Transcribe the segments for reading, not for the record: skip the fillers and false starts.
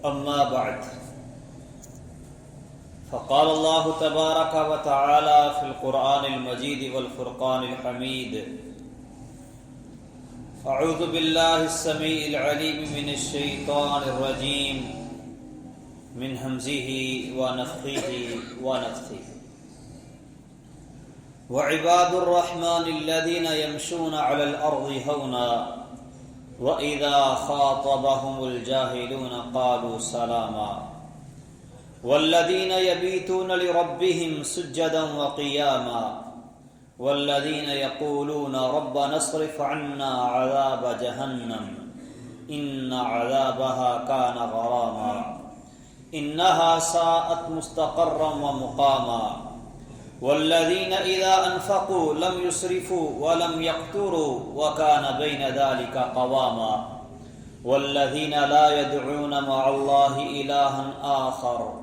أما بعد فقال الله تبارك وتعالى في القرآن المجيد والفرقان الحميد أعوذ بالله السميع العليم من الشيطان الرجيم من همزه ونفخه ونفثه وعباد الرحمن الذين يمشون على الأرض هونا وَإِذَا خَاطَبَهُمُ الْجَاهِلُونَ قَالُوا سَلَامًا وَالَّذِينَ يَبِيتُونَ لِرَبِّهِمْ سُجَّدًا وَقِيَامًا وَالَّذِينَ يَقُولُونَ رَبَّنَا اصْرِفْ عَنَّا عَذَابَ جَهَنَّمَ إِنَّ عَذَابَهَا كَانَ غَرَامًا إِنَّهَا سَاءَتْ مُسْتَقَرًّا وَمُقَامًا والذين إذا أنفقوا لم يسرفوا ولم يقتروا وكان بين ذلك قواما والذين لا يدعون مع الله إلها آخر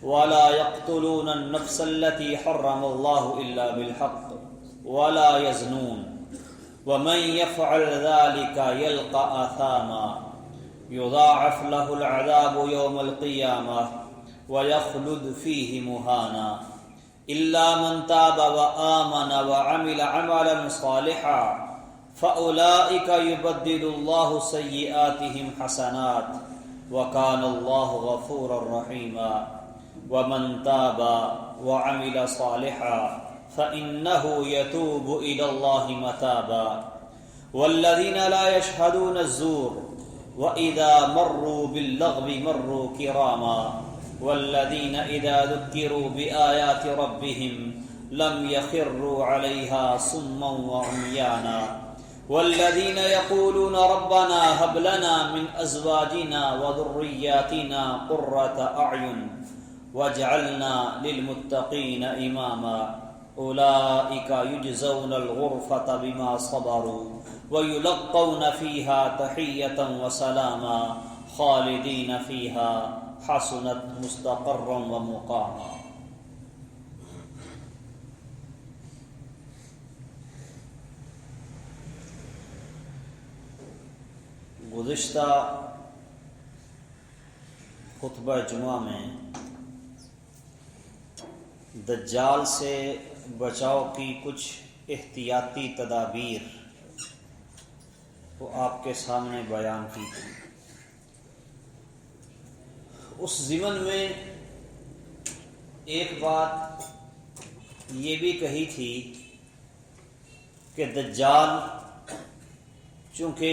ولا يقتلون النفس التي حرم الله إلا بالحق ولا يزنون ومن يفعل ذلك يلقى أثاما يضاعف له العذاب يوم القيامة ويخلد فيه مهانا إلا من تاب وآمن وعمل عملا صالحا فأولئك يبدل الله سيئاتهم حسنات وكان الله غفورا رحيما ومن تاب وعمل صالحا فإنه يتوب إلى الله متابا والذين لا يشهدون الزور وإذا مروا باللغو مروا كراما والذين إذا ذكروا بآيات ربهم لم يخروا عليها صما وعميانا والذين يقولون ربنا هب لنا من أزواجنا وذرياتنا قرة أعين واجعلنا للمتقين إماما أولئك يجزون الغرفة بما صبروا ويلقون فيها تحية وسلاما خالدين فيها حسنت مستقرا ومقاما. گزشتہ خطبہ جمعہ میں دجال سے بچاؤ کی کچھ احتیاطی تدابیر کو آپ کے سامنے بیان کی تھی. اس ضمن میں ایک بات یہ بھی کہی تھی کہ دجال چونکہ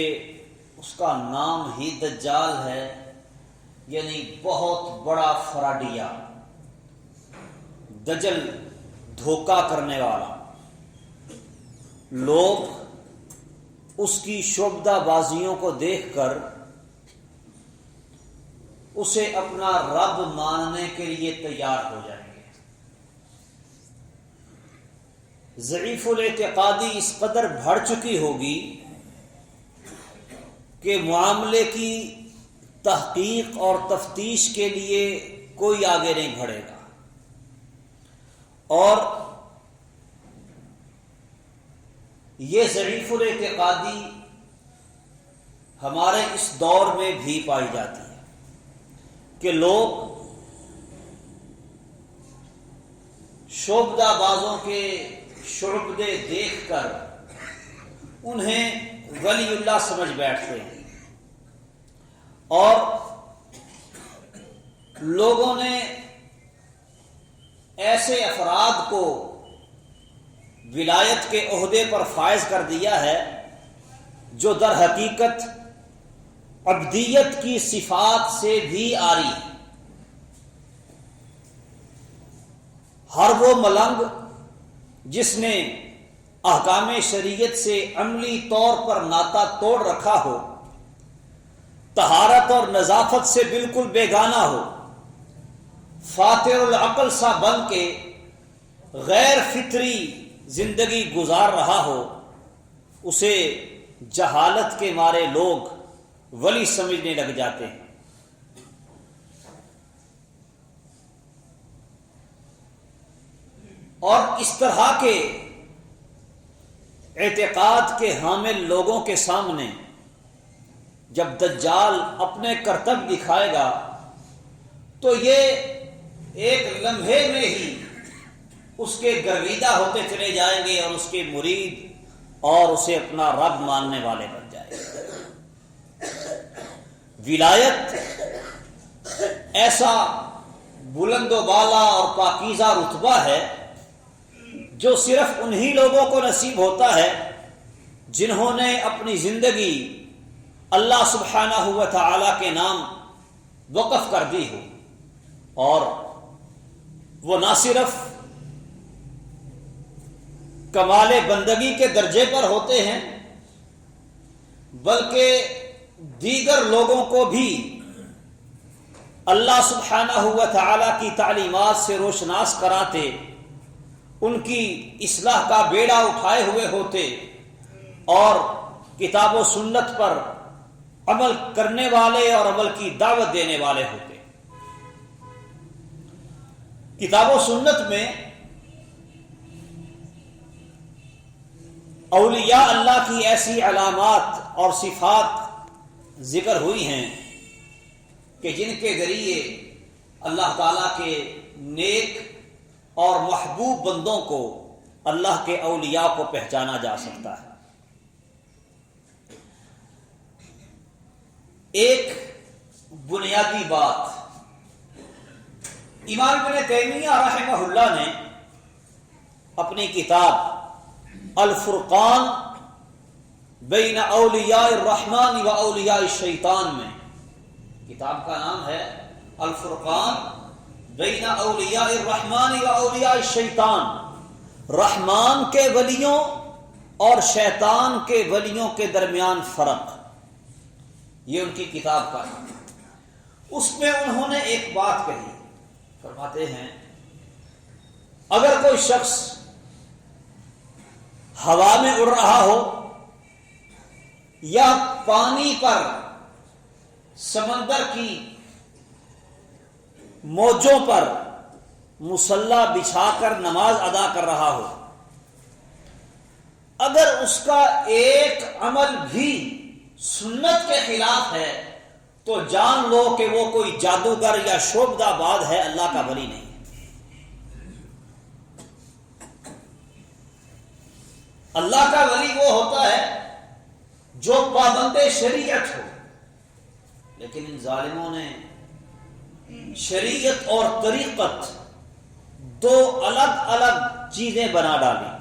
اس کا نام ہی دجال ہے یعنی بہت بڑا فراڈیا، دجل دھوکہ کرنے والا، لوگ اس کی شعبدہ بازیوں کو دیکھ کر اسے اپنا رب ماننے کے لیے تیار ہو جائیں گے. ضعیف الاعتقادی اس قدر بڑھ چکی ہوگی کہ معاملے کی تحقیق اور تفتیش کے لیے کوئی آگے نہیں بڑھے گا. اور یہ ضعیف الاعتقادی ہمارے اس دور میں بھی پائی جاتی ہے کہ لوگ شعبدہ بازوں کے شعبدے دیکھ کر انہیں ولی اللہ سمجھ بیٹھتے ہیں اور لوگوں نے ایسے افراد کو ولایت کے عہدے پر فائز کر دیا ہے جو در حقیقت عبدیت کی صفات سے بھی آری ہے. ہر وہ ملنگ جس نے احکام شریعت سے عملی طور پر ناتا توڑ رکھا ہو، طہارت اور نظافت سے بالکل بیگانہ ہو، فاتر العقل سا بن کے غیر فطری زندگی گزار رہا ہو، اسے جہالت کے مارے لوگ ولی سمجھنے لگ جاتے ہیں. اور اس طرح کے اعتقاد کے حامل لوگوں کے سامنے جب دجال اپنے کرتب دکھائے گا تو یہ ایک لمحے میں ہی اس کے گرویدہ ہوتے چلے جائیں گے اور اس کے مرید اور اسے اپنا رب ماننے والے بن جائیں گے۔ ولایت ایسا بلند و بالا اور پاکیزہ رتبہ ہے جو صرف انہی لوگوں کو نصیب ہوتا ہے جنہوں نے اپنی زندگی اللہ سبحانہ و تعالی کے نام وقف کر دی ہو، اور وہ نہ صرف کمال بندگی کے درجے پر ہوتے ہیں بلکہ دیگر لوگوں کو بھی اللہ سبحانہ و تعالی کی تعلیمات سے روشناس کراتے، ان کی اصلاح کا بیڑا اٹھائے ہوئے ہوتے اور کتاب و سنت پر عمل کرنے والے اور عمل کی دعوت دینے والے ہوتے۔ کتاب و سنت میں اولیاء اللہ کی ایسی علامات اور صفات ذکر ہوئی ہیں کہ جن کے ذریعے اللہ تعالیٰ کے نیک اور محبوب بندوں کو اللہ کے اولیاء کو پہچانا جا سکتا ہے۔ ایک بنیادی بات امام ابن تیمیہ رحمہ اللہ نے اپنی کتاب الفرقان بین اولیاء الرحمن و اولیاء الشیطان میں، کتاب کا نام ہے الفرقان بین اولیاء الرحمن و اولیاء الشیطان، رحمان کے ولیوں اور شیطان کے ولیوں کے درمیان فرق، یہ ان کی کتاب کا نام ہے۔ اس میں انہوں نے ایک بات کہی، فرماتے ہیں اگر کوئی شخص ہوا میں اڑ رہا ہو یا پانی پر سمندر کی موجوں پر مصلی بچھا کر نماز ادا کر رہا ہو، اگر اس کا ایک عمل بھی سنت کے خلاف ہے تو جان لو کہ وہ کوئی جادوگر یا شعبدہ باز ہے، اللہ کا ولی نہیں۔ اللہ کا ولی وہ ہوتا ہے جو پابند شریعت ہو، لیکن ان ظالموں نے شریعت اور طریقت دو الگ الگ چیزیں بنا ڈالی۔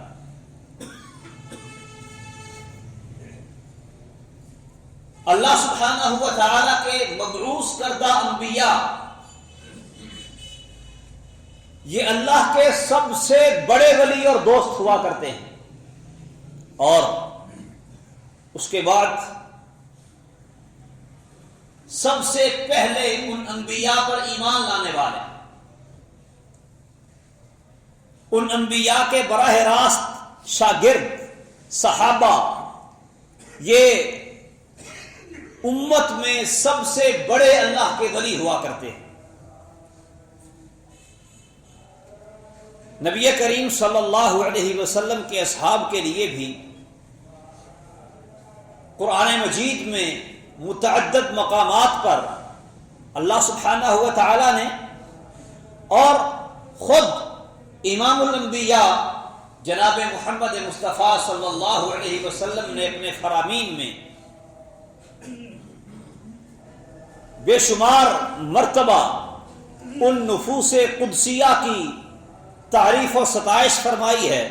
اللہ سبحانہ و تعالی کے مبعوث کردہ انبیاء یہ اللہ کے سب سے بڑے ولی اور دوست ہوا کرتے ہیں، اور اس کے بعد سب سے پہلے ان انبیاء پر ایمان لانے والے، ان انبیاء کے براہ راست شاگرد صحابہ، یہ امت میں سب سے بڑے اللہ کے ولی ہوا کرتے ہیں۔ نبی کریم صلی اللہ علیہ وسلم کے اصحاب کے لیے بھی قرآن مجید میں متعدد مقامات پر اللہ سبحانہ و تعالی نے اور خود امام الانبیاء جناب محمد مصطفیٰ صلی اللہ علیہ وسلم نے اپنے فرامین میں بے شمار مرتبہ ان نفوس قدسیہ کی تعریف و ستائش فرمائی ہے،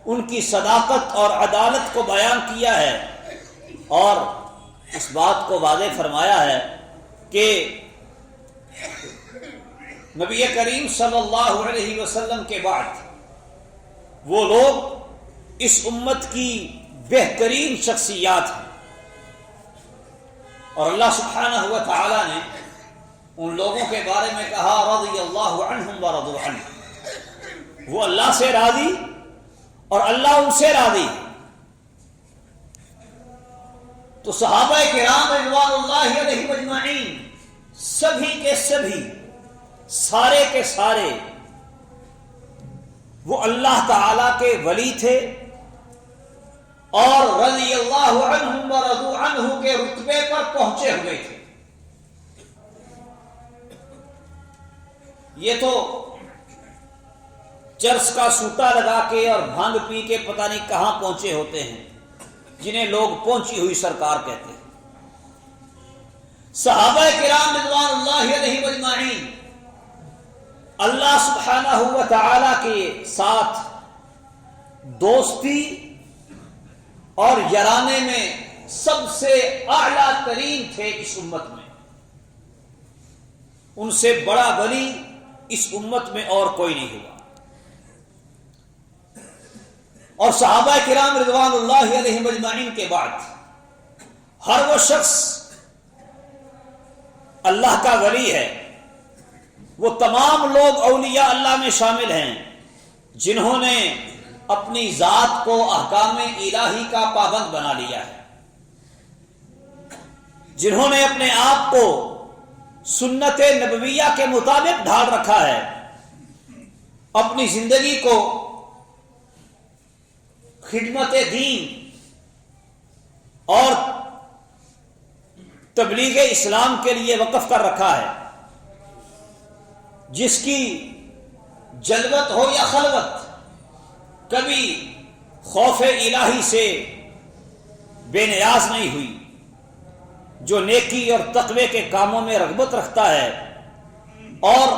ان کی صداقت اور عدالت کو بیان کیا ہے، اور اس بات کو واضح فرمایا ہے کہ نبی کریم صلی اللہ علیہ وسلم کے بعد وہ لوگ اس امت کی بہترین شخصیات ہیں، اور اللہ سبحانہ و تعالی نے ان لوگوں کے بارے میں کہا رضی اللہ عنہم ورضوا عنہ، وہ اللہ سے راضی اور اللہ ان سے راضی۔ تو صحابہ کرام رضوان اللہ علیہم اجمعین سبھی کے سبھی، سارے کے سارے وہ اللہ تعالی کے ولی تھے اور رضی اللہ عنہم ورضوا عنہ کے رتبے پر پہنچے ہوئے تھے۔ یہ تو چرس کا سوٹا لگا کے اور بھانگ پی کے پتہ نہیں کہاں پہنچے ہوتے ہیں، جنہیں لوگ پہنچی ہوئی سرکار کہتے ہیں۔ صحابہ کرام رضوان اللہ علیہم اجمعین اللہ سبحانہ و تعالی کے ساتھ دوستی اور یارانے میں سب سے اعلیٰ ترین تھے اس امت میں، ان سے بڑا ولی اس امت میں اور کوئی نہیں ہوا۔ اور صحابہ کرام رضوان اللہ علیہم اجمعین کے بعد ہر وہ شخص اللہ کا ولی ہے، وہ تمام لوگ اولیاء اللہ میں شامل ہیں جنہوں نے اپنی ذات کو احکام الہی کا پابند بنا لیا ہے، جنہوں نے اپنے آپ کو سنت نبویہ کے مطابق ڈھال رکھا ہے، اپنی زندگی کو خدمت دین اور تبلیغ اسلام کے لیے وقف کر رکھا ہے۔ جس کی جلوت ہو یا خلوت کبھی خوف الہی سے بے نیاز نہیں ہوئی، جو نیکی اور تقوی کے کاموں میں رغبت رکھتا ہے اور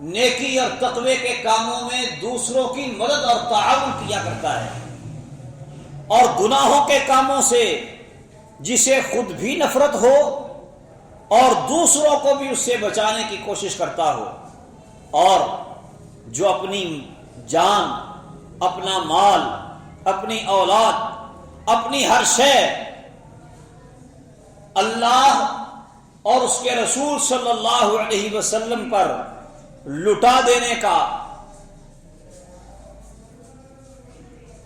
نیکی اور تقوی کے کاموں میں دوسروں کی مدد اور تعاون کیا کرتا ہے، اور گناہوں کے کاموں سے جسے خود بھی نفرت ہو اور دوسروں کو بھی اس سے بچانے کی کوشش کرتا ہو، اور جو اپنی جان، اپنا مال، اپنی اولاد، اپنی ہر شے اللہ اور اس کے رسول صلی اللہ علیہ وسلم پر لٹا دینے کا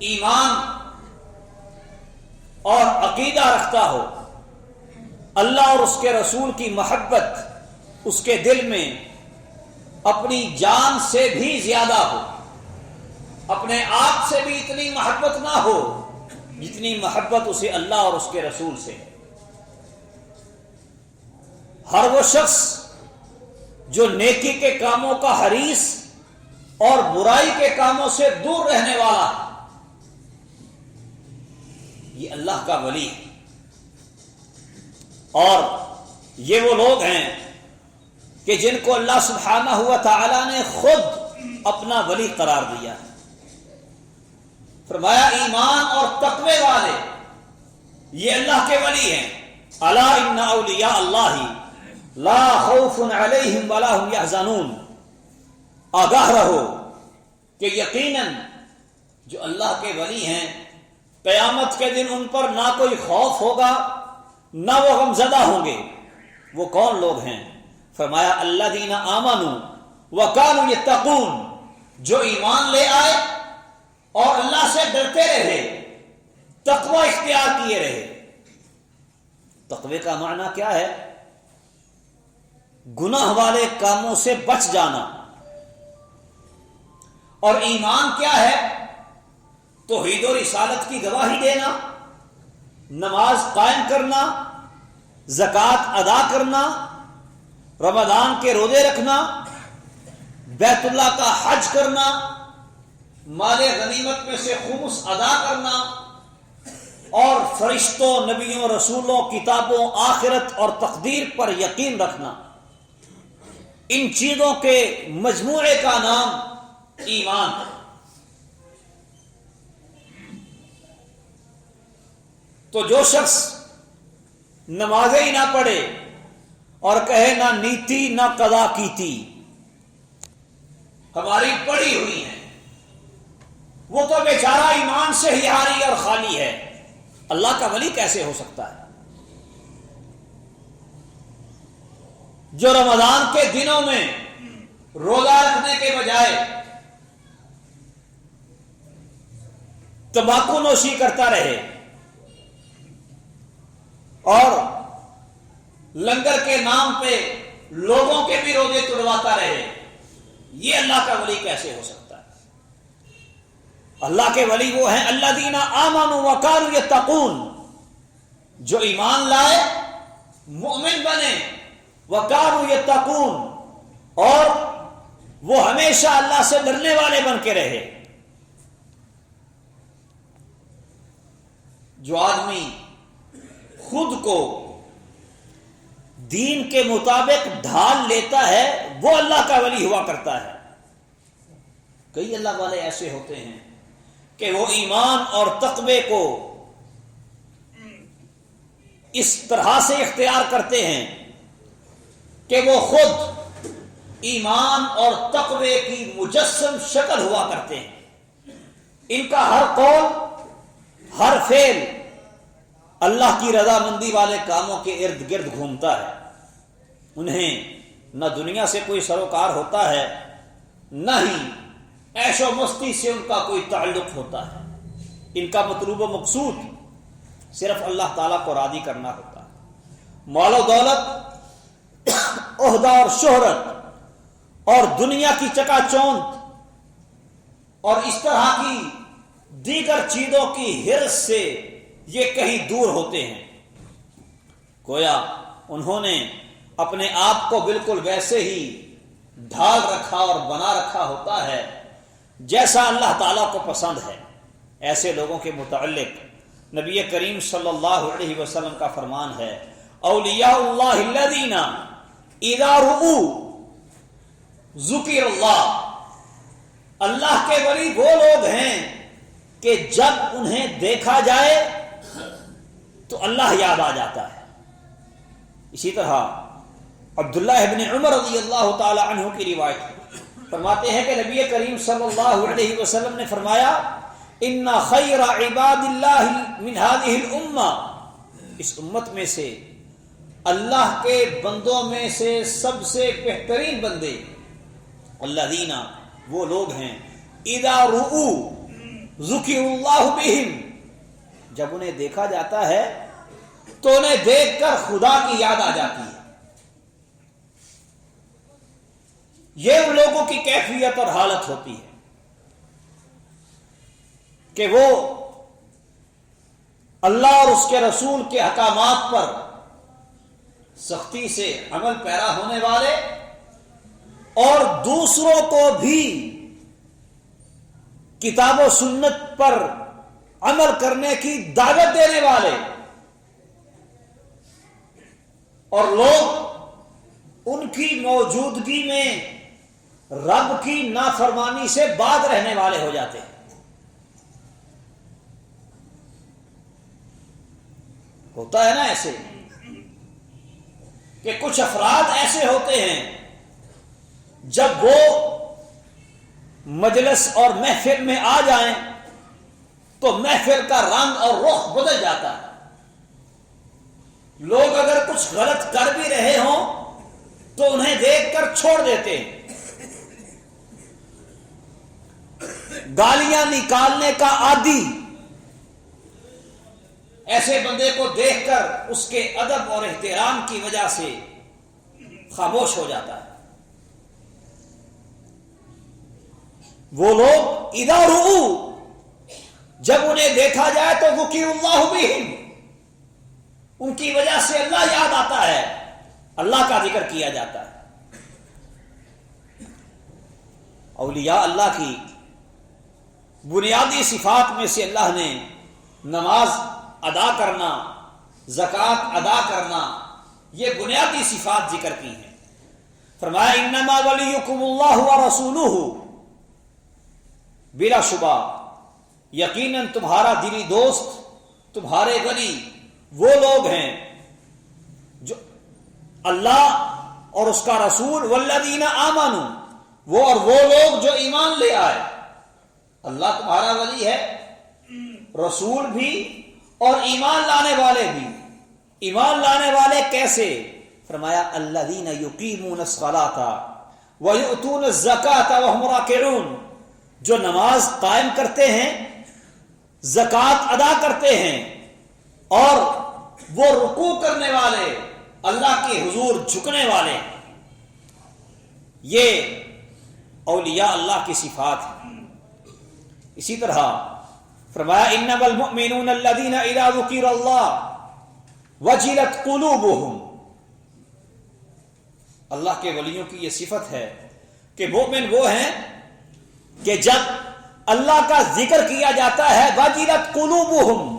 ایمان اور عقیدہ رکھتا ہو، اللہ اور اس کے رسول کی محبت اس کے دل میں اپنی جان سے بھی زیادہ ہو، اپنے آپ سے بھی اتنی محبت نہ ہو جتنی محبت اسے اللہ اور اس کے رسول سے۔ ہر وہ شخص جو نیکی کے کاموں کا حریص اور برائی کے کاموں سے دور رہنے والا، یہ اللہ کا ولی ہے۔ اور یہ وہ لوگ ہیں کہ جن کو اللہ سبحانہ و تعالی نے خود اپنا ولی قرار دیا ہے۔ فرمایا ایمان اور تقوی والے یہ اللہ کے ولی ہیں۔ الا ان اولیاء اللہ لا خوف علیہم ولا هم یحزنون، آگاہ رہو کہ یقیناً جو اللہ کے ولی ہیں قیامت کے دن ان پر نہ کوئی خوف ہوگا نہ وہ غمزدہ ہوں گے۔ وہ کون لوگ ہیں؟ فرمایا الذین آمنوا وکانوا یتقون، جو ایمان لے آئے اور اللہ سے ڈرتے رہے، تقوی اختیار کیے رہے۔ تقوی کا معنی کیا ہے؟ گناہ والے کاموں سے بچ جانا۔ اور ایمان کیا ہے؟ توحید و رسالت کی گواہی دینا، نماز قائم کرنا، زکوٰۃ ادا کرنا، رمضان کے روزے رکھنا، بیت اللہ کا حج کرنا، مال غنیمت میں سے خمس ادا کرنا، اور فرشتوں، نبیوں، رسولوں، کتابوں، آخرت اور تقدیر پر یقین رکھنا۔ ان چیزوں کے مجموعے کا نام ایمان ہے۔ تو جو شخص نمازیں ہی نہ پڑھے اور کہے نہ نیتی نہ قضا کیتی ہماری پڑی ہوئی ہیں، وہ تو بیچارہ ایمان سے ہی عاری اور خالی ہے، اللہ کا ولی کیسے ہو سکتا ہے؟ جو رمضان کے دنوں میں روزہ رکھنے کے بجائے تمباکو نوشی کرتا رہے اور لنگر کے نام پہ لوگوں کے بھی روزے توڑواتا رہے، یہ اللہ کا ولی کیسے ہو سکتا ہے؟ اللہ کے ولی وہ ہیں الذین آمنوا وکانوا یتقون، جو ایمان لائے، مومن بنے، وکانوا یتقون، اور وہ ہمیشہ اللہ سے ڈرنے والے بن کے رہے۔ جو آدمی خود کو دین کے مطابق ڈھال لیتا ہے وہ اللہ کا ولی ہوا کرتا ہے۔ کئی اللہ والے ایسے ہوتے ہیں کہ وہ ایمان اور تقوی کو اس طرح سے اختیار کرتے ہیں کہ وہ خود ایمان اور تقوی کی مجسم شکل ہوا کرتے ہیں۔ ان کا ہر قول، ہر فعل اللہ کی رضامندی والے کاموں کے ارد گرد گھومتا ہے۔ انہیں نہ دنیا سے کوئی سروکار ہوتا ہے، نہ ہی عیش و مستی سے ان کا کوئی تعلق ہوتا ہے۔ ان کا مطلوب و مقصود صرف اللہ تعالیٰ کو راضی کرنا ہوتا ہے۔ مال و دولت، عہدہ اور شہرت اور دنیا کی چکا چوند اور اس طرح کی دیگر چیزوں کی ہرس سے یہ کہیں دور ہوتے ہیں۔ گویا انہوں نے اپنے آپ کو بالکل ویسے ہی ڈھال رکھا اور بنا رکھا ہوتا ہے جیسا اللہ تعالیٰ کو پسند ہے۔ ایسے لوگوں کے متعلق نبی کریم صلی اللہ علیہ وسلم کا فرمان ہے، اولیاء اللہ الذین اذا رؤوا ذکر اللہ، اللہ کے ولی وہ لوگ ہیں کہ جب انہیں دیکھا جائے تو اللہ یاد آ جاتا ہے۔ اسی طرح عبداللہ ابن عمر رضی اللہ تعالی عنہ کی روایت فرماتے ہیں کہ نبی کریم صلی اللہ علیہ وسلم نے فرمایا، ان خیر عباد اللہ من هذه الامہ، اس امت میں سے اللہ کے بندوں میں سے سب سے بہترین بندے الذین، وہ لوگ ہیں اذا رؤوا ذکر اللہ بہم، جب انہیں دیکھا جاتا ہے تو انہیں دیکھ کر خدا کی یاد آ جاتی ہے۔ یہ ان لوگوں کی کیفیت اور حالت ہوتی ہے کہ وہ اللہ اور اس کے رسول کے احکامات پر سختی سے عمل پیرا ہونے والے اور دوسروں کو بھی کتاب و سنت پر عمل کرنے کی دعوت دینے والے، اور لوگ ان کی موجودگی میں رب کی نافرمانی سے باز رہنے والے ہو جاتے ہیں۔ ہوتا ہے نا ایسے کہ کچھ افراد ایسے ہوتے ہیں جب وہ مجلس اور محفل میں آ جائیں تو محفل کا رنگ اور رخ بدل جاتا ہے۔ لوگ اگر کچھ غلط کر بھی رہے ہوں تو انہیں دیکھ کر چھوڑ دیتے ہیں۔ گالیاں نکالنے کا عادی ایسے بندے کو دیکھ کر اس کے ادب اور احترام کی وجہ سے خاموش ہو جاتا ہے۔ وہ لوگ اذا رؤوا، جب انہیں دیکھا جائے تو ذکر اللہ بہم، ان کی وجہ سے اللہ یاد آتا ہے، اللہ کا ذکر کیا جاتا ہے۔ اولیاء اللہ کی بنیادی صفات میں سے اللہ نے نماز ادا کرنا، زکوٰۃ ادا کرنا، یہ بنیادی صفات ذکر کی ہیں۔ فرمایا انما ولیکم اللہ ورسولہ، بلا شبہ یقیناً تمہارا دلی دوست، تمہارے ولی وہ لوگ ہیں جو اللہ اور اس کا رسول، والذین آمنوا، وہ اور وہ لوگ جو ایمان لے آئے۔ اللہ تمہارا ولی ہے، رسول بھی اور ایمان لانے والے بھی۔ ایمان لانے والے کیسے؟ فرمایا الذین یقیمون الصلاۃ ویؤتون الزکاۃ وہم راکعون، جو نماز قائم کرتے ہیں، زکوٰۃ ادا کرتے ہیں اور وہ رکوع کرنے والے، اللہ کے حضور جھکنے والے۔ یہ اولیاء اللہ کی صفات ہیں۔ اسی طرح فرمایا انما المؤمنون الذین اذا ذکر اللہ وجلت قلوبهم، اللہ کے ولیوں کی یہ صفت ہے کہ مومن وہ ہیں کہ جب اللہ کا ذکر کیا جاتا ہے وجلت قلوبہم،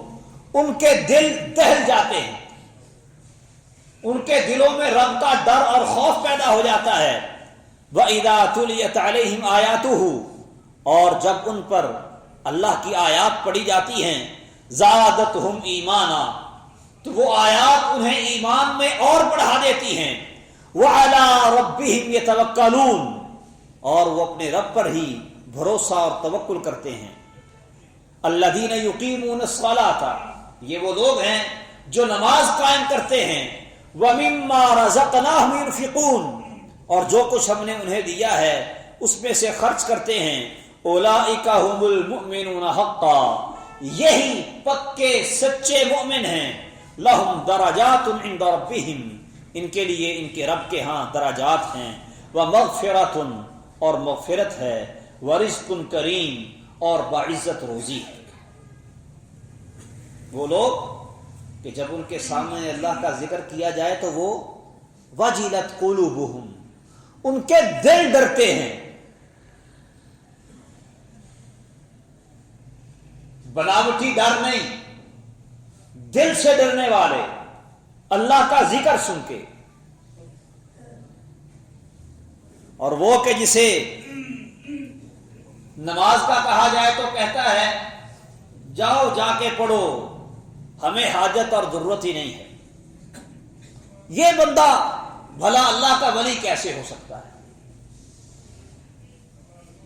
ان کے دل دہل جاتے ہیں، ان کے دلوں میں رب کا ڈر اور خوف پیدا ہو جاتا ہے۔ وَإِذَا تُلِيَتْ عَلَيْهِمْ آيَاتُهُ، اور جب ان پر اللہ کی آیات پڑھی جاتی ہیں زادتہم ایمانا، تو وہ آیات انہیں ایمان میں اور بڑھا دیتی ہیں۔ وَعَلَىٰ رَبِّهِمْ يَتَوَكَّلُونَ، اور وہ اپنے رب پر ہی بھروسہ اور توکل کرتے ہیں۔ الَّذِينَ يُقِيمُونَ الصَّلَاةَ، یہ وہ لوگ ہیں جو نماز قائم کرتے ہیں۔ وَمِمَّا رَزَقْنَاهُمْ يُنْفِقُونَ، اور جو کچھ ہم نے انہیں دیا ہے اس میں سے خرچ کرتے ہیں۔ اولئک هم المؤمنون حقا، یہی پکے سچے مومن ہیں۔ لہم درجات عند ربہم، ان کے لیے ان کے رب کے ہاں درجات ہیں۔ ومغفرۃ، اور مغفرت ہے۔ ورزق کریم، اور باعزت روزی ہے۔ وہ لوگ کہ جب ان کے سامنے اللہ کا ذکر کیا جائے تو وہ وجلت قلوبہم، ان کے دل ڈرتے ہیں۔ بناوٹی ڈر نہیں، دل سے ڈرنے والے، اللہ کا ذکر سن کے۔ اور وہ کہ جسے نماز کا کہا جائے تو کہتا ہے جاؤ جا کے پڑھو، ہمیں حاجت اور ضرورت ہی نہیں ہے۔ یہ بندہ بھلا اللہ کا ولی کیسے ہو سکتا ہے؟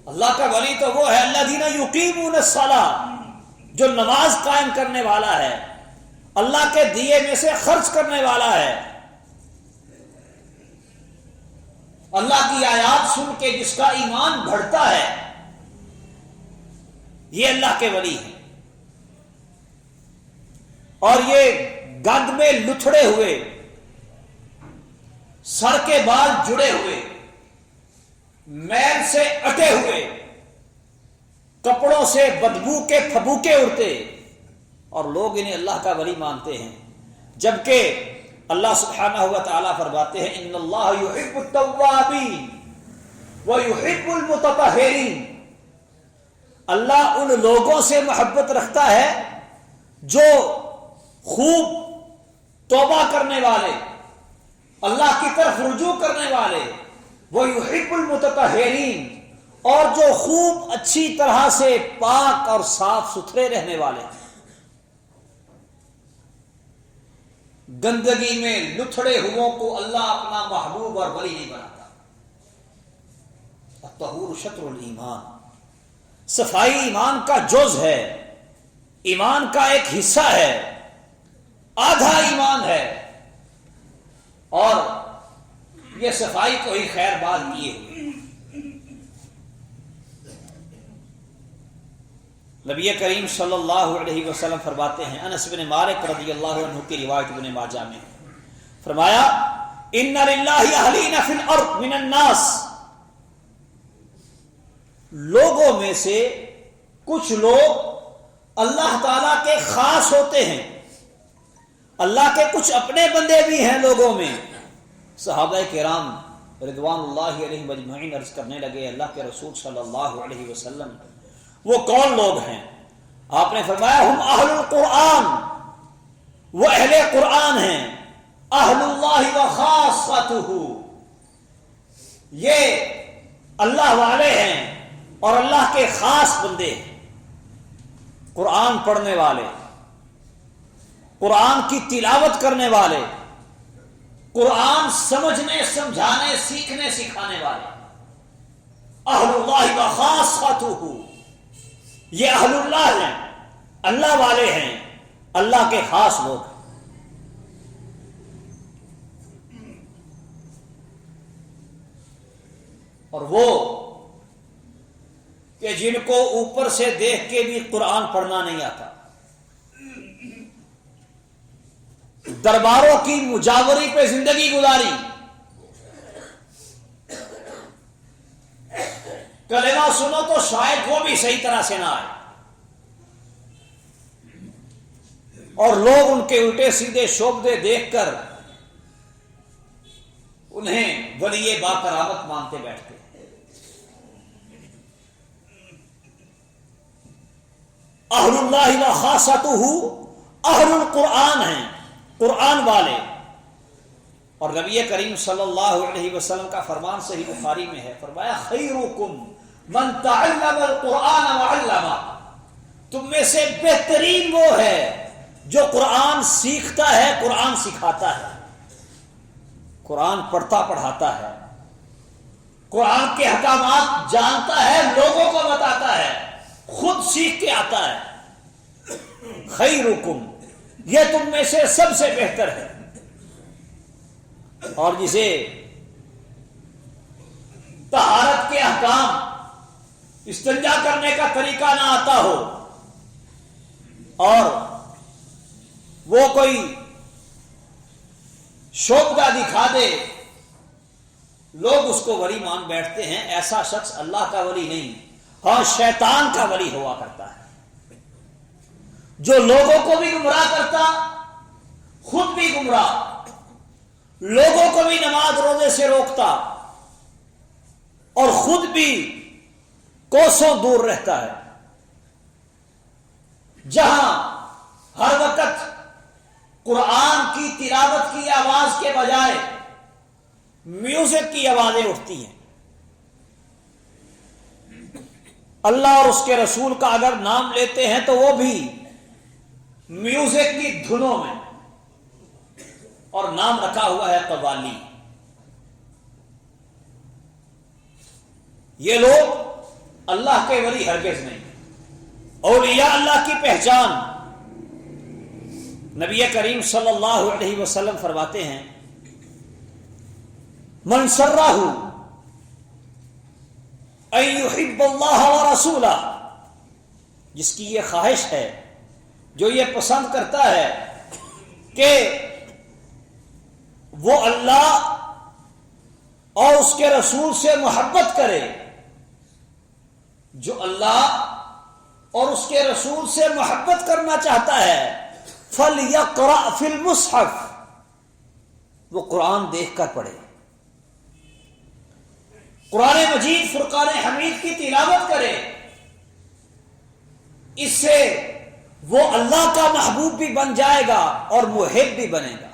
اللہ کا ولی تو وہ ہے الذین یقیمون الصلاۃ، جو نماز قائم کرنے والا ہے، اللہ کے دیے میں سے خرچ کرنے والا ہے، اللہ کی آیات سن کے جس کا ایمان بڑھتا ہے، یہ اللہ کے ولی ہیں۔ اور یہ گند میں لتھڑے ہوئے، سر کے بال جڑے ہوئے، میل سے اٹے ہوئے، کپڑوں سے بدبو کے پھبوکے اڑتے، اور لوگ انہیں اللہ کا ولی مانتے ہیں، جبکہ اللہ سبحانہ و تعالیٰ فرماتے ہیں ان اللہ یحب التوابین ویحب المتطہرین، اللہ ان لوگوں سے محبت رکھتا ہے جو خوب توبہ کرنے والے، اللہ کی طرف رجوع کرنے والے، ویحب المتطہرین، اور جو خوب اچھی طرح سے پاک اور صاف ستھرے رہنے والے۔ گندگی میں لتھڑے ہوئوں کو اللہ اپنا محبوب اور ولی نہیں بناتا۔ الطہور شطر الایمان، صفائی ایمان کا جز ہے، ایمان کا ایک حصہ ہے، آدھا ایمان ہے، اور یہ صفائی کو ہی خیر باد کیے ہوئے۔ نبی کریم صلی اللہ علیہ وسلم فرماتے ہیں، انس بن مالک رضی اللہ عنہ کی روایت ابن ماجہ میں، فرمایا ان للہ اہلین فی الارض من الناس، لوگوں میں سے کچھ لوگ اللہ تعالی کے خاص ہوتے ہیں، اللہ کے کچھ اپنے بندے بھی ہیں لوگوں میں۔ صحابہ کرام رضوان اللہ علیہم اجمعین عرض کرنے لگے اللہ کے رسول صلی اللہ علیہ وسلم وہ کون لوگ ہیں؟ آپ نے فرمایا ہم اہل القرآن، وہ اہل قرآن ہیں، اہل اللہ و خاصتہ، یہ اللہ والے ہیں اور اللہ کے خاص بندے ہیں۔ قرآن پڑھنے والے، قرآن کی تلاوت کرنے والے، قرآن سمجھنے سمجھانے سیکھنے سکھانے والے، اہل اللہ و خاصتہ، یہ اہل اللہ ہیں، اللہ والے ہیں، اللہ کے خاص لوگ ہیں۔ اور وہ کہ جن کو اوپر سے دیکھ کے بھی قرآن پڑھنا نہیں آتا، درباروں کی مجاوری پہ زندگی گزاری، کلمہ سنو تو شاید وہ بھی صحیح طرح سے نہ آئے، اور لوگ ان کے الٹے سیدھے شعبدے دیکھ کر انہیں ولی با کرامت مانتے بیٹھتے ہیں۔ اہل اللہ و خاصتہ اہل القرآن ہیں، قرآن والے. اور نبی کریم صلی اللہ علیہ وسلم کا فرمان صحیح بخاری میں ہے، فرمایا خیرکم من تعلم القرآن وعلمہ، تم میں سے بہترین وہ ہے جو قرآن سیکھتا ہے، قرآن سکھاتا ہے، قرآن پڑھتا پڑھاتا ہے، قرآن کے احکامات جانتا ہے، لوگوں کو بتاتا ہے، خود سیکھ کے آتا ہے. خیرکم، یہ تم میں سے سب سے بہتر ہے. اور جسے طہارت کے احکام، استنجا کرنے کا طریقہ نہ آتا ہو اور وہ کوئی شوبدہ دکھا دے، لوگ اس کو ولی مان بیٹھتے ہیں، ایسا شخص اللہ کا ولی نہیں، ہاں شیطان کا ولی ہوا کرتا ہے، جو لوگوں کو بھی گمراہ کرتا، خود بھی گمراہ، لوگوں کو بھی نماز روزے سے روکتا اور خود بھی کوسوں دور رہتا ہے. جہاں ہر وقت قرآن کی تلاوت کی آواز کے بجائے میوزک کی آوازیں اٹھتی ہیں. اللہ اور اس کے رسول کا اگر نام لیتے ہیں تو وہ بھی میوزک کی دھنوں میں، اور نام رکھا ہوا ہے قوالی. یہ لوگ اللہ کے ولی ہرگز نہیں. اولیاء اللہ کی پہچان، نبی کریم صلی اللہ علیہ وسلم فرماتے ہیں من سرہ ان یحب اللہ ورسولہ، جس کی یہ خواہش ہے، جو یہ پسند کرتا ہے کہ وہ اللہ اور اس کے رسول سے محبت کرے، جو اللہ اور اس کے رسول سے محبت کرنا چاہتا ہے، فَلْيَقْرَأْ فِي الْمُصْحَفِ، وہ قرآن دیکھ کر پڑھے، قرآن مجید فرقان حمید کی تلاوت کرے. اس سے وہ اللہ کا محبوب بھی بن جائے گا اور محب بھی بنے گا.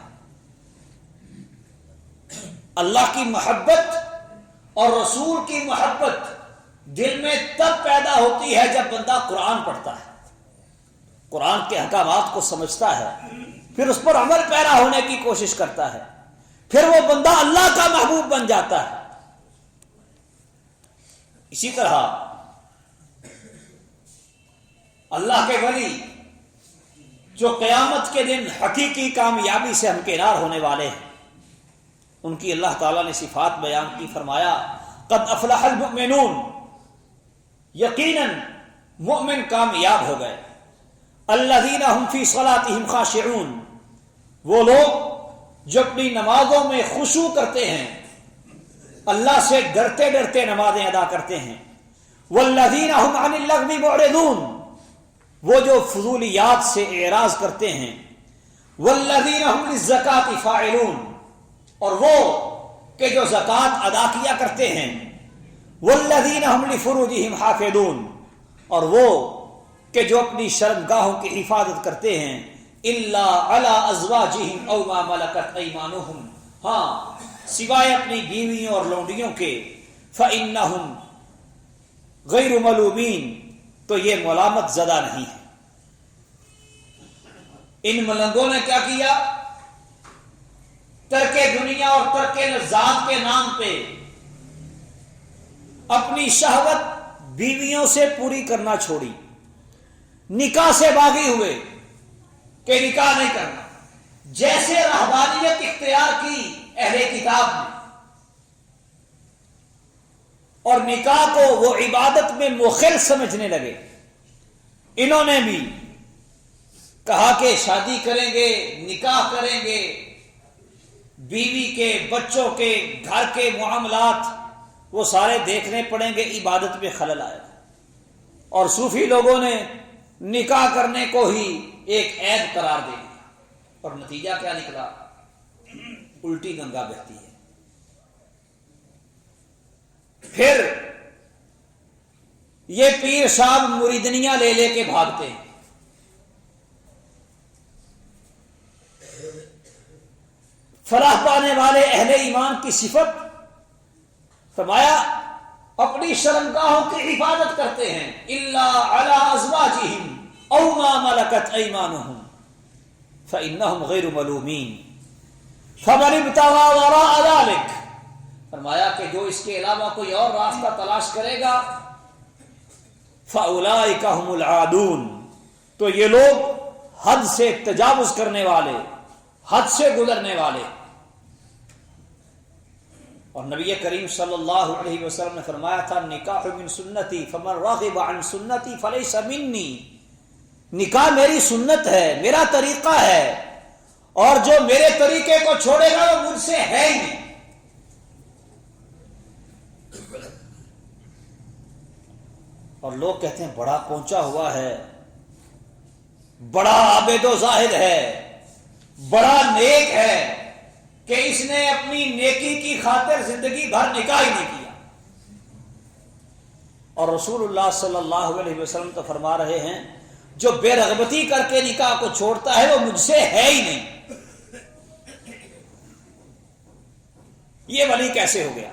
اللہ کی محبت اور رسول کی محبت دل میں تب پیدا ہوتی ہے جب بندہ قرآن پڑھتا ہے، قرآن کے احکامات کو سمجھتا ہے، پھر اس پر عمل پیرا ہونے کی کوشش کرتا ہے، پھر وہ بندہ اللہ کا محبوب بن جاتا ہے. اسی طرح اللہ کے ولی جو قیامت کے دن حقیقی کامیابی سے ہمکنار ہونے والے ہیں، ان کی اللہ تعالیٰ نے صفات بیان کی. فرمایا قد افلح المؤمنون، یقیناً مؤمن کامیاب ہو گئے. الذین هم فی صلاتهم خاشعون، وہ لوگ جو اپنی نمازوں میں خشوع کرتے ہیں، اللہ سے ڈرتے ڈرتے نمازیں ادا کرتے ہیں. والذین هم عن اللغو معرضون، وہ جو فضولیات سے اعراض کرتے ہیں. والذین هم للزکاة فاعلون، اور وہ کہ جو زکوٰۃ ادا کیا کرتے ہیں. والذین هم لفروجهم حافظون، اور وہ کہ جو اپنی شرمگاہوں کی حفاظت کرتے ہیں. الا علی ازواجہم او ما ملکت ایمانہم، ہاں سوائے اپنی بیویوں اور لونڈیوں کے. فإنہم غیر ملومین، تو یہ ملامت زدہ نہیں ہے. ان ملنگوں نے کیا کیا؟ ترک دنیا اور ترک لذات کے نام پہ اپنی شہوت بیویوں سے پوری کرنا چھوڑی، نکاح سے باغی ہوئے کہ نکاح نہیں کرنا. جیسے رہبانیت اختیار کی اہل کتاب نے اور نکاح کو وہ عبادت میں مخل سمجھنے لگے، انہوں نے بھی کہا کہ شادی کریں گے، نکاح کریں گے، بیوی کے، بچوں کے، گھر کے معاملات وہ سارے دیکھنے پڑیں گے، عبادت میں خلل آئے گا. اور صوفی لوگوں نے نکاح کرنے کو ہی ایک عیب قرار دے دیا، اور نتیجہ کیا نکلا؟ الٹی گنگا بہتی ہے. پھر یہ پیر صاحب مریدنیاں لے لے کے بھاگتے ہیں. فلاح پانے والے اہل ایمان کی صفت، فرمایا اپنی شرمگاہوں کی حفاظت کرتے ہیں، الا علی ازواجہم او ما ملکت ایمانہم فانہم غیر ملومین فمن ابتغى وراء ذلك، فرمایا کہ جو اس کے علاوہ کوئی اور راستہ تلاش کرے گا فاولئک هم العادون، تو یہ لوگ حد سے تجاوز کرنے والے، حد سے گزرنے والے۔ اور نبی کریم صلی اللہ علیہ وسلم نے فرمایا تھا نکاح من سنتی فمن راغب عن سنتی فلیس منی، نکاح میری سنت ہے، میرا طریقہ ہے، اور جو میرے طریقے کو چھوڑے گا وہ مجھ سے ہے ہی نہیں۔ اور لوگ کہتے ہیں بڑا پہنچا ہوا ہے، بڑا عابد و زاہد ہے، بڑا نیک ہے کہ اس نے اپنی نیکی کی خاطر زندگی بھر نکاح ہی نہیں کیا۔ اور رسول اللہ صلی اللہ علیہ وسلم تو فرما رہے ہیں جو بے رغبتی کر کے نکاح کو چھوڑتا ہے وہ مجھ سے ہے ہی نہیں۔ یہ ولی کیسے ہو گیا؟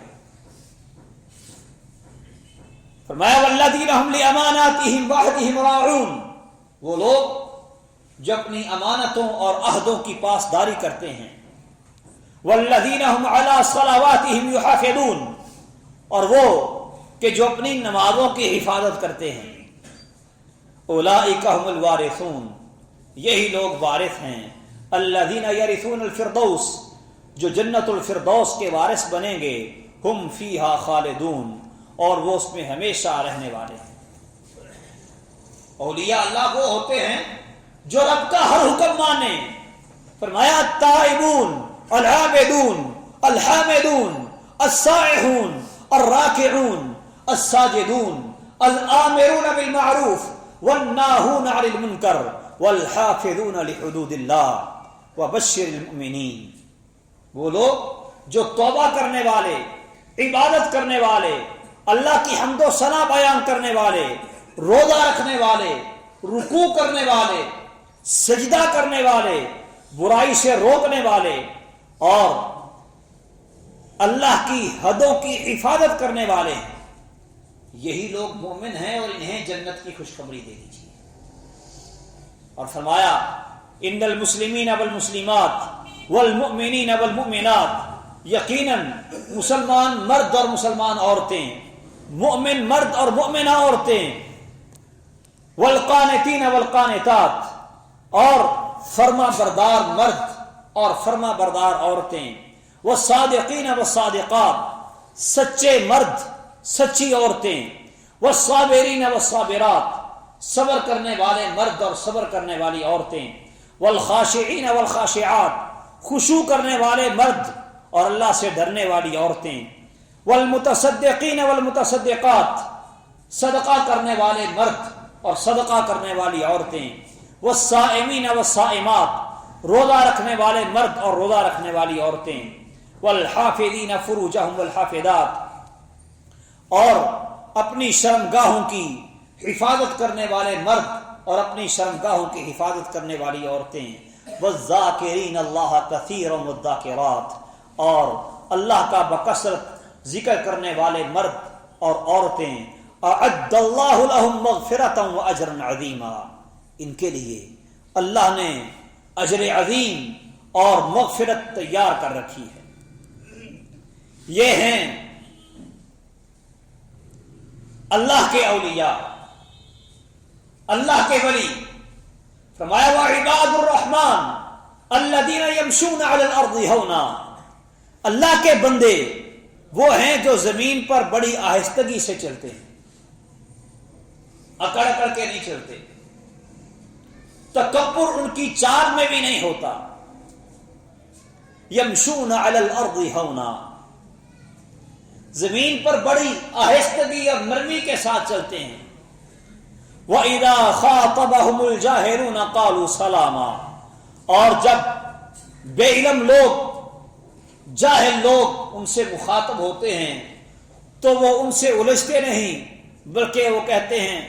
فرمایا والذین هم لاماناتهم وعهدهم راعون، وہ لوگ جو اپنی امانتوں اور عہدوں کی پاسداری کرتے ہیں، والذین هم علی صلواتهم یحافظون، اور وہ کہ جو اپنی نمازوں کی حفاظت کرتے ہیں، اولئک هم الوارثون، یہی لوگ وارث ہیں، الذین یرثون الفردوس، جو جنت الفردوس کے وارث بنیں گے، ہم فیہا خالدون، اور وہ اس میں ہمیشہ رہنے والے ہیں۔ اولیاء اللہ وہ ہوتے ہیں جو رب کا ہر حکم مانے۔ فرمایا التائبون العابدون الحامدون السائحون الراکعون الساجدون الآمرون بالمعروف والناہون عن المنکر والحافظون لحدود اللہ وبشر المؤمنین، وہ لوگ جو توبہ کرنے والے، عبادت کرنے والے، اللہ کی حمد و ثنا بیان کرنے والے، روزہ رکھنے والے، رکوع کرنے والے، سجدہ کرنے والے، برائی سے روکنے والے، اور اللہ کی حدوں کی حفاظت کرنے والے ہیں، یہی لوگ مومن ہیں، اور انہیں جنت کی خوشخبری دے دیجیے۔ اور فرمایا ان المسلمین والمسلمات والمؤمنین والمؤمنات، یقیناً مسلمان مرد اور مسلمان عورتیں، مومن مرد اور مومنہ عورتیں، والقانتین والقانتات، اور فرما بردار مرد اور فرما بردار عورتیں، والصادقین والصادقات، سچے مرد سچی عورتیں، والصابرین والصابرات، صبر کرنے والے مرد اور صبر کرنے والی عورتیں، والخاشعین والخاشعات، خشوع کرنے والے مرد اور اللہ سے ڈرنے والی عورتیں، والمتصدقین والمتصدقات، صدقہ کرنے والے مرد اور صدقہ کرنے والی عورتیں، والصائمین والصائمات، روزہ رکھنے والے مرد اور روزہ رکھنے والی عورتیں، والحافظین فروجہم والحافظات، اور اپنی شرمگاہوں کی حفاظت کرنے والے مرد اور اپنی شرمگاہوں کی حفاظت کرنے والی عورتیں، والذاکرین اللہ کثیرا والذاکرات، اور اللہ کا بکثرت ذکر کرنے والے مرد اور عورتیں، اعد اللہ لہم مغفرۃ واجرا عظیما، ان کے لیے اللہ نے اجر عظیم اور مغفرت تیار کر رکھی ہے۔ یہ ہیں اللہ کے اولیاء، اللہ کے ولی۔ فرمایا وعباد الرحمن الذین یمشون علی الارض ہونا، اللہ کے بندے وہ ہیں جو زمین پر بڑی آہستگی سے چلتے ہیں، اکڑ اکڑ کے نہیں چلتے، تکبر ان کی چال میں بھی نہیں ہوتا۔ یمشون علی الارض ہونا، زمین پر بڑی آہستگی اور نرمی کے ساتھ چلتے ہیں۔ وَإِذَا خَاطَبَهُمُ الْجَاهِلُونَ قَالُوا سَلَامًا، اور جب بے علم لوگ، جاہل لوگ ان سے مخاطب ہوتے ہیں تو وہ ان سے الجھتے نہیں، بلکہ وہ کہتے ہیں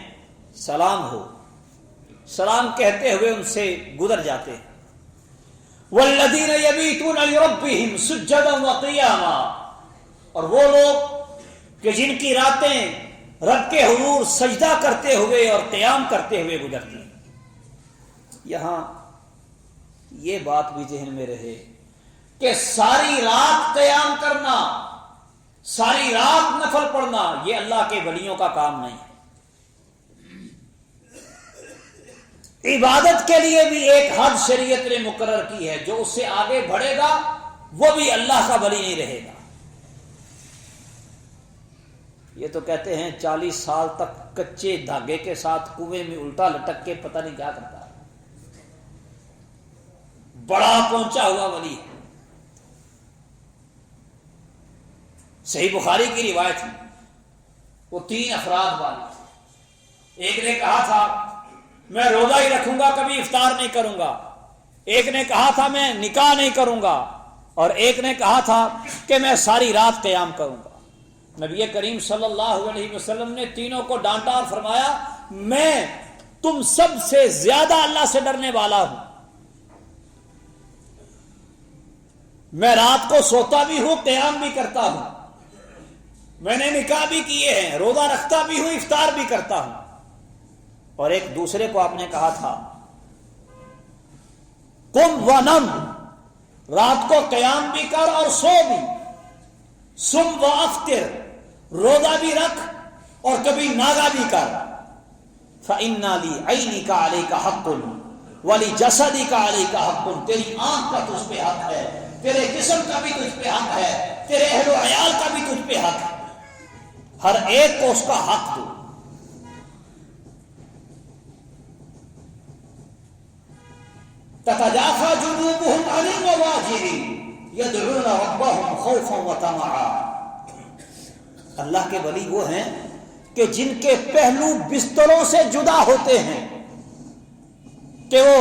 سلام ہو، سلام کہتے ہوئے ان سے گزر جاتے ہیں۔ والذین یبیتون لربہم سجدا وقیاما، اور وہ لوگ کہ جن کی راتیں رب کے حضور سجدہ کرتے ہوئے اور قیام کرتے ہوئے گزرتی ہیں۔ یہاں یہ بات بھی ذہن میں رہے کہ ساری رات قیام کرنا، ساری رات نفل پڑھنا، یہ اللہ کے ولیوں کا کام نہیں ہے۔ عبادت کے لیے بھی ایک حد شریعت نے مقرر کی ہے، جو اس سے آگے بڑھے گا وہ بھی اللہ کا ولی نہیں رہے گا۔ یہ تو کہتے ہیں 40 سال تک کچے دھاگے کے ساتھ کنویں میں الٹا لٹک کے پتہ نہیں کیا کرتا، بڑا پہنچا ہوا ولی ہے۔ صحیح بخاری کی روایت ہے، وہ 3 افراد والی، ایک نے کہا تھا میں روزہ ہی رکھوں گا، کبھی افطار نہیں کروں گا، ایک نے کہا تھا میں نکاح نہیں کروں گا، اور ایک نے کہا تھا کہ میں ساری رات قیام کروں گا۔ نبی کریم صلی اللہ علیہ وسلم نے تینوں کو ڈانٹا اور فرمایا میں تم سب سے زیادہ اللہ سے ڈرنے والا ہوں، میں رات کو سوتا بھی ہوں، قیام بھی کرتا ہوں، میں نے نکاح بھی کیے ہیں، روزہ رکھتا بھی ہوں، افطار بھی کرتا ہوں۔ اور ایک دوسرے کو آپ نے کہا تھا قم ونم، رات کو قیام بھی کر اور سو بھی، سم و افطر، روزہ بھی رکھ اور کبھی ناگا بھی کر، فإِنَّ لِعَيْنِكَ عَلَيْكَ حَقٌّ وَلِجَسَدِكَ عَلَيْكَ حَقٌّ، تیری آنکھ کا تجھ پہ حق ہے، تیرے جسم کا بھی تجھ پہ حق ہے، تیرے اہل و عیال کا بھی تجھ پہ حق ہے، ہر ایک کو اس کا حق دو۔ تتجافى جنوبهم عن المضاجع يدعون ربهم خوفا وطمعا، اللہ کے ولی وہ ہیں کہ جن کے پہلو بستروں سے جدا ہوتے ہیں، کہ وہ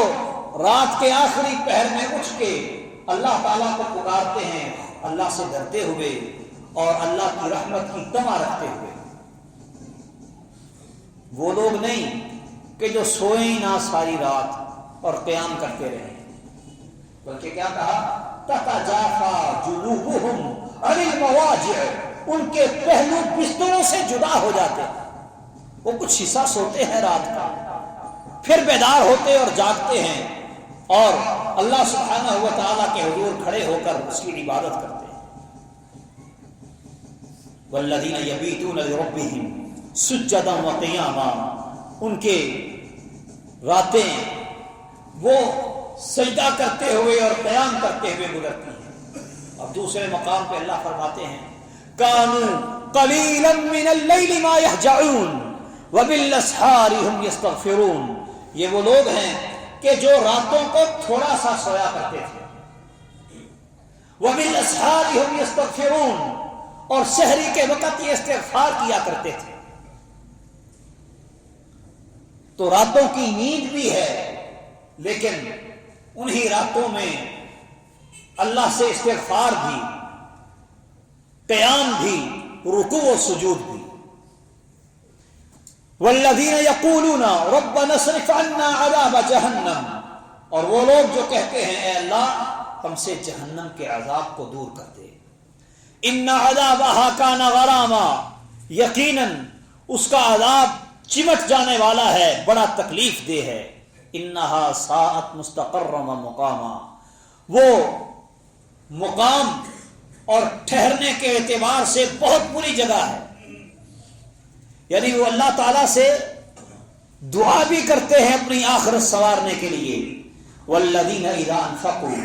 رات کے آخری پہر میں اٹھ کے اللہ تعالیٰ کو پکارتے ہیں، اللہ سے ڈرتے ہوئے اور اللہ کی رحمت کی تمنا رکھتے ہوئے۔ وہ لوگ نہیں کہ جو سوئیں ہی نہ ساری رات اور قیام کرتے رہے، بلکہ کیا کہا تتجافى جنوبهم عن المضاجع، ان کے پہلو بستروں سے جدا ہو جاتے ہیں، وہ کچھ حصہ سوتے ہیں رات کا، پھر بیدار ہوتے اور جاگتے ہیں اور اللہ سبحانہ و تعالیٰ کے حضور کھڑے ہو کر اس کی عبادت کرتے ہیں۔ والذین یبیتون لربہم سجدا وقیاما، ان کے راتیں وہ سجدہ کرتے ہوئے اور قیام کرتے ہوئے گزرتی ہیں۔ اور دوسرے مقام پہ اللہ فرماتے ہیں کانوا قلیلا من اللیل ما یہجعون وبالاسحار هم یستغفرون، یہ وہ لوگ ہیں کہ جو راتوں کو تھوڑا سا سویا کرتے تھے، وبالاسحار هم یستغفرون، اور سحری کے وقت یہ استغفار کیا کرتے تھے۔ تو راتوں کی نیند بھی ہے، لیکن انہی راتوں میں اللہ سے استغفار بھی، قیام بھی، رکوع و سجود بھی۔ والذین یقولون ربنا اصرف عنا عذاب جہنم، اور وہ لوگ جو کہتے ہیں اے اللہ ہم سے جہنم کے عذاب کو دور کر دے۔ ان عذابها کان غراما، یقیناً اس کا عذاب چمٹ جانے والا ہے، بڑا تکلیف دہ ہے۔ انہا ساعت مستقرا و مقاما، وہ مقام اور ٹھہرنے کے اعتبار سے بہت بری جگہ ہے، یعنی وہ اللہ تعالیٰ سے دعا بھی کرتے ہیں اپنی آخرت سنوارنے کے لیے۔ والذین اذا انفقوا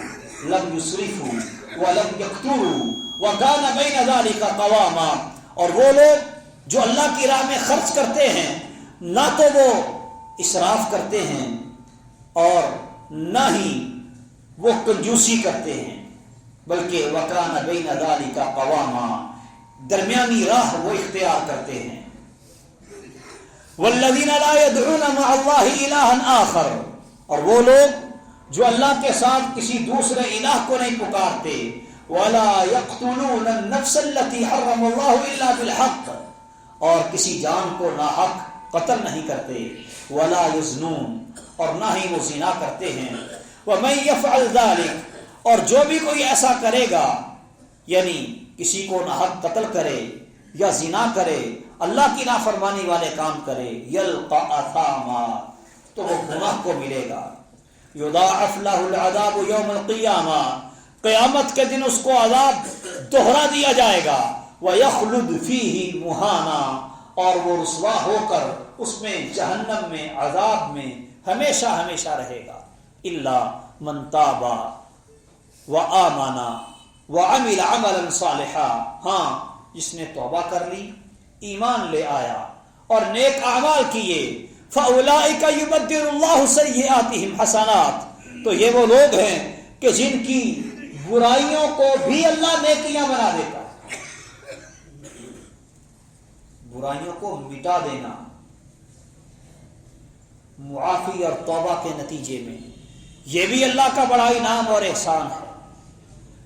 لم یسرفوا ولم یقتروا وکان بین ذلک قواما، اور وہ لوگ جو اللہ کی راہ میں خرچ کرتے ہیں نہ تو وہ اسراف کرتے ہیں اور نہ ہی وہ کنجوسی کرتے ہیں، بلکہ وکان بین ذلک قواما، درمیانی راہ وہ اختیار کرتے ہیں۔ والذین لا يدعون مع اللہ الہا آخر، اور وہ لوگ جو اللہ کے ساتھ کسی دوسرے الہ کو نہیں پکارتے۔ ولا يقتلون النفس التي حرم اللہ الا بالحق، اور کسی جان کو ناحق قتل نہیں کرتے۔ ولا يزنون، اور نہ ہی وہ زنا کرتے ہیں۔ ومن يفعل ذلك، اور جو بھی کوئی ایسا کرے گا، یعنی کسی کو ناحق قتل کرے یا زنا کرے، اللہ کی نافرمانی والے کام کرے، یلقا اثاما، تو وہ گناہ کو ملے گا۔ یضاعف له العذاب یوم القیامہ، قیامت کے دن اس کو عذاب دوہرا دیا جائے گا۔ وَيَخْلُدْ فِيهِ مُهَانًا، اور وہ رسوا ہو کر اس میں جہنم میں عذاب میں ہمیشہ ہمیشہ رہے گا۔ الا من تاب وآمن وعمل عملا صالحا، ہاں جس نے توبہ کر لی، ایمان لے آیا اور نیک اعمال کیے، فَأُولَئِكَ يُبَدِّلُ اللَّهُ سَيِّئَاتِهِمْ حَسَنَاتٍ، تو یہ وہ لوگ ہیں کہ جن کی برائیوں کو بھی اللہ نیکیاں بنا دیتا ہے۔ برائیوں کو مٹا دینا معافی اور توبہ کے نتیجے میں، یہ بھی اللہ کا بڑا انعام اور احسان ہے۔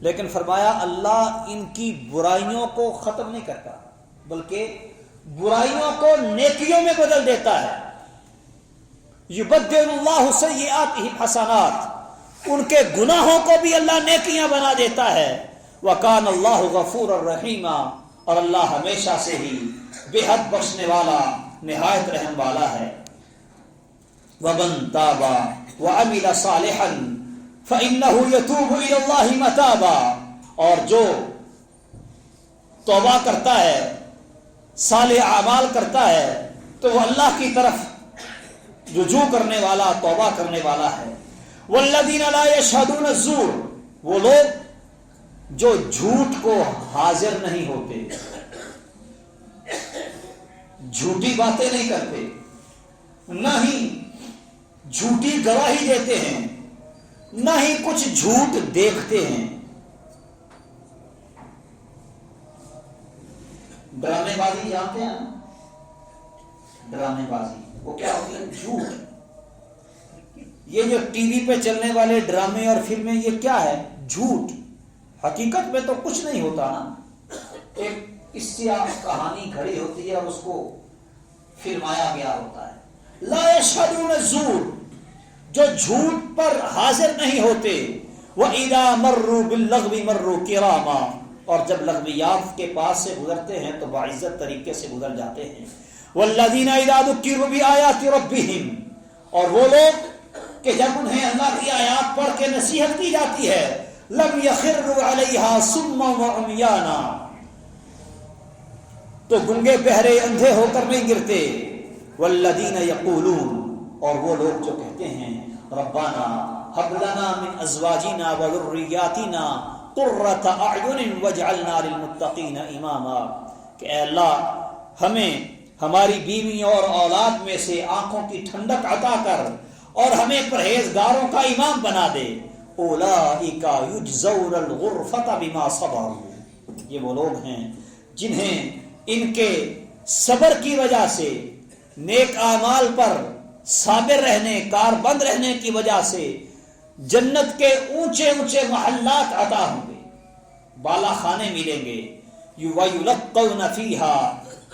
لیکن فرمایا اللہ ان کی برائیوں کو ختم نہیں کرتا، بلکہ برائیوں کو نیکیوں میں بدل دیتا ہے۔ یبدل اللہ سیئاتہم حسنات، ان کے گناہوں کو بھی اللہ نیکیاں بنا دیتا ہے۔ وکان اللہ غفورا رحیما، اور اللہ ہمیشہ سے ہی بے حد بخشنے والا نہایت رحم والا ہے۔ ومن تاب وعمل صالحا فإنه يتوب إلى الله متابا، اور جو توبہ کرتا ہے، صالح اعمال کرتا ہے، تو وہ اللہ کی طرف رجوع کرنے والا، توبہ کرنے والا ہے۔ والذین لا یشہدون الزور، وہ لوگ جو جھوٹ کو حاضر نہیں ہوتے، جھوٹی باتیں نہیں کرتے، نہ ہی جھوٹی گواہی دیتے ہیں، نہ ہی کچھ جھوٹ دیکھتے ہیں۔ ڈرامے بازی جانتے ہیں؟ ڈرامے بازی وہ کیا ہوتی ہے؟ جھوٹ۔ یہ جو ٹی وی پہ چلنے والے ڈرامے اور فلمیں، یہ کیا ہے؟ جھوٹ۔ حقیقت میں تو کچھ نہیں ہوتا نا، ایک اس سے کہانی گھڑی ہوتی ہے اور اس کو فلمایا گیا ہوتا ہے۔ لا یشہدون الزور، جو جھوٹ پر حاضر نہیں ہوتے۔ وَإِذَا مَرُّوا بِاللَّغْوِ مَرُّوا كِرَامًا، اور جب لغویات کے پاس سے گزرتے ہیں تو باعزت طریقے سے گزر جاتے ہیں۔ وَالَّذِينَ إِذَا ذُكِّرُوا بِآيَاتِ رَبِّهِمْ، اور وہ لوگ کہ جب انہیں اللہ کی آیات پڑھ کے نصیحت کی جاتی ہے، لَمْ يَخِرُّوا عَلَيْهَا صُمًّا وَعُمْيَانًا، تو گنگے بہرے اندھے ہو کر نہیں گرتے۔ وَالَّذِينَ يَقُولُونَ، اور وہ لوگ جو کہتے ہیں ربنا هب لنا من ازواجنا وذرياتنا قرة اعین واجعلنا للمتقین اماما، کہ اے اللہ ہمیں ہماری بیویوں اور اولاد میں سے آنکھوں کی ٹھنڈک عطا کر اور ہمیں پرہیزگاروں کا امام بنا دے۔ اولئک یجزون الغرفۃ بما صبروا، یہ وہ لوگ ہیں جنہیں ان کے صبر کی وجہ سے، نیک اعمال پر صابر رہنے، کاربند رہنے کی وجہ سے جنت کے اونچے اونچے محلات عطا ہوں گے، بالا خانے ملیں گے۔ وَيُلَقَّوْنَ فِيهَا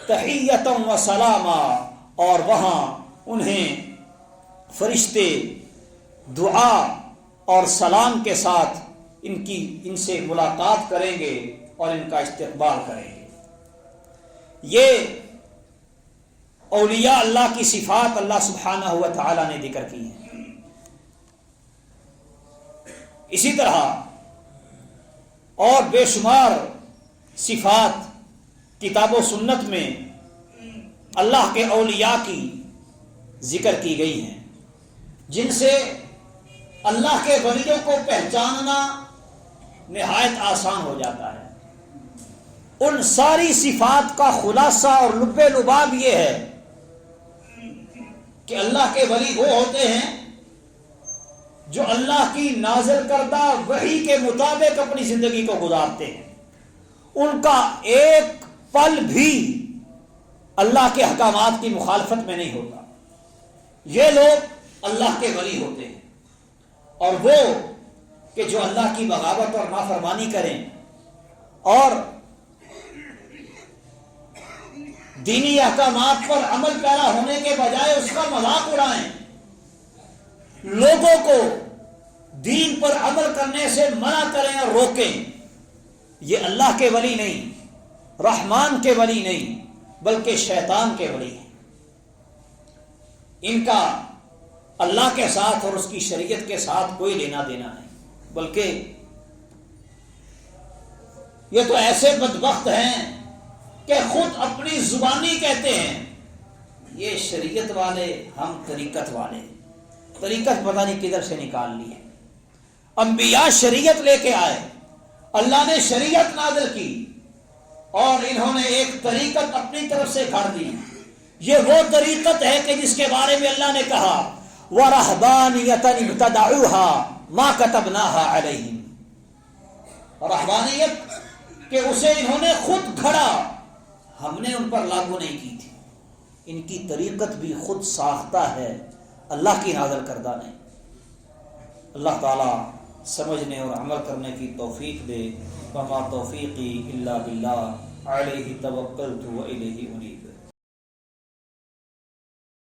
تَحِيَّةً وَسَلَامًا، اور وہاں انہیں فرشتے دعا اور سلام کے ساتھ ان سے ملاقات کریں گے اور ان کا استقبال کریں گے۔ یہ اولیاء اللہ کی صفات اللہ سبحانہ و تعالی نے ذکر کی ہیں۔ اسی طرح اور بے شمار صفات کتاب و سنت میں اللہ کے اولیاء کی ذکر کی گئی ہیں، جن سے اللہ کے ولیوں کو پہچاننا نہایت آسان ہو جاتا ہے۔ ان ساری صفات کا خلاصہ اور لب لباب یہ ہے کہ اللہ کے ولی وہ ہوتے ہیں جو اللہ کی نازل کردہ وحی کے مطابق اپنی زندگی کو گزارتے ہیں، ان کا ایک پل بھی اللہ کے احکامات کی مخالفت میں نہیں ہوتا۔ یہ لوگ اللہ کے ولی ہوتے ہیں، اور وہ کہ جو اللہ کی بغاوت اور نافرمانی کریں اور دینی احکامات پر عمل پیرا ہونے کے بجائے اس کا مذاق اڑائیں، لوگوں کو دین پر عمل کرنے سے منع کریں اور روکیں، یہ اللہ کے ولی نہیں، رحمان کے ولی نہیں، بلکہ شیطان کے ولی ہیں۔ ان کا اللہ کے ساتھ اور اس کی شریعت کے ساتھ کوئی لینا دینا نہیں، بلکہ یہ تو ایسے بدبخت ہیں کہ خود اپنی زبانی کہتے ہیں یہ شریعت والے، ہم طریقت والے۔ طریقت پتہ نہیں کدھر سے نکال لی ہے۔ انبیاء شریعت لے کے آئے، اللہ نے شریعت نازل کی، اور انہوں نے ایک طریقت اپنی طرف سے گھڑ دی۔ یہ وہ طریقت ہے کہ جس کے بارے میں اللہ نے کہا وَرَهْبَانِيَةً ابْتَدَعُوهَا مَا كَتَبْنَاهَا عَلَيْهِمْ، رہبانیت کہ اسے انہوں نے خود گھڑا، ہم نے ان پر لاگو نہیں کی تھی۔ ان کی طریقت بھی خود ساختہ ہے، اللہ کی نازل کردہ نہیں۔ اللہ تعالی سمجھنے اور عمل کرنے کی توفیق دے۔ وما توفیقی الا باللہ علیہ توکلت و الیہ انیب۔